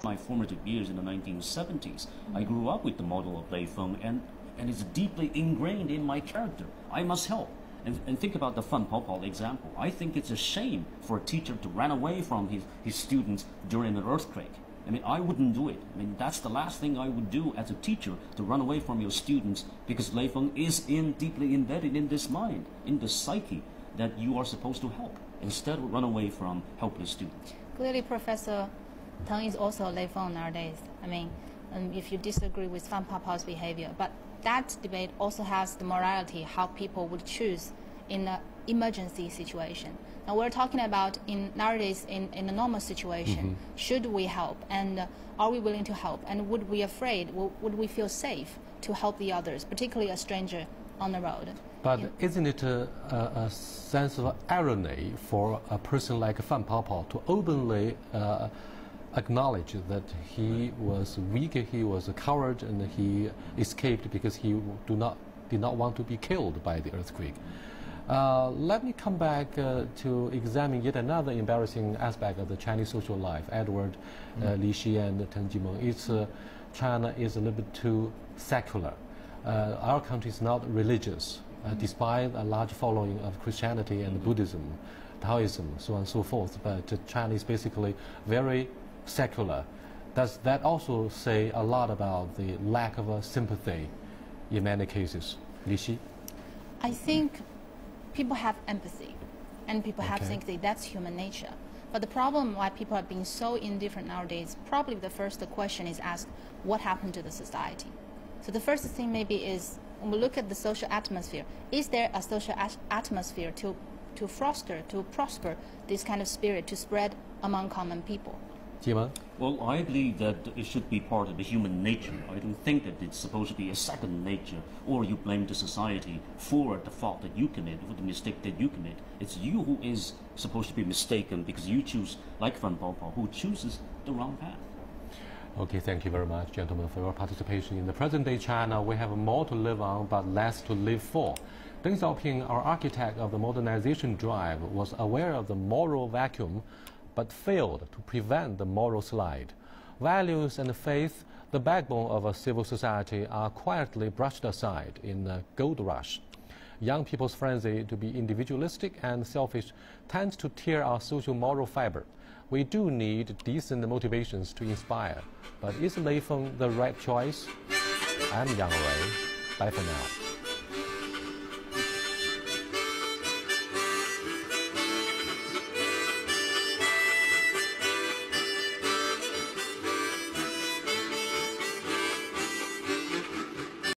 My formative years in the 1970s, I grew up with the model of Lei Feng, and it's deeply ingrained in my character. I must help. And think about the Fan Pao example. I think it's a shame for a teacher to run away from his students during an earthquake. I mean, I wouldn't do it. I mean, that's the last thing I would do as a teacher, to run away from your students, because Lei Feng is deeply embedded in this mind, in the psyche, that you are supposed to help, instead of run away from helpless students. Clearly, Professor Teng is also Lei Feng nowadays. I mean, if you disagree with Fan Pao's behavior, but that debate also has the morality, how people would choose in an emergency situation. Now we're talking about nowadays in a normal situation, should we help, and are we willing to help, and would we would we feel safe to help the others, particularly a stranger on the road? But isn't it a sense of irony for a person like Fan Pao to openly acknowledge that he was weak, he was a coward, and he escaped because he did not want to be killed by the earthquake? Let me come back to examine yet another embarrassing aspect of the Chinese social life. Edward, Li Xi, and Teng Jimeng. China is a little bit too secular. Our country is not religious, despite a large following of Christianity and Buddhism, Taoism, so on and so forth. But China is basically very secular. Does that also say a lot about the lack of sympathy in many cases? Li Xi? I think people have empathy, and people have sympathy. That's human nature. But the problem why people are being so indifferent nowadays, probably the first question is asked, what happened to the society? So the first thing maybe is, when we look at the social atmosphere, is there a social atmosphere to foster, to prosper this kind of spirit, to spread among common people? Jimeng? Well, I believe that it should be part of the human nature. I don't think that it's supposed to be a second nature, or you blame the society for the fault that you commit, for the mistake that you commit. It's you who is supposed to be mistaken, because you choose, like Fan Pao, who chooses the wrong path. Okay, thank you very much, gentlemen, for your participation. In the present-day China, we have more to live on, but less to live for. Deng Xiaoping, our architect of the modernization drive, was aware of the moral vacuum, but failed to prevent the moral slide. Values and faith, the backbone of a civil society, are quietly brushed aside in the gold rush. Young people's frenzy to be individualistic and selfish tends to tear our social moral fiber. We do need decent motivations to inspire, but is Lei Feng the right choice? I'm Yang Wei. Bye for now.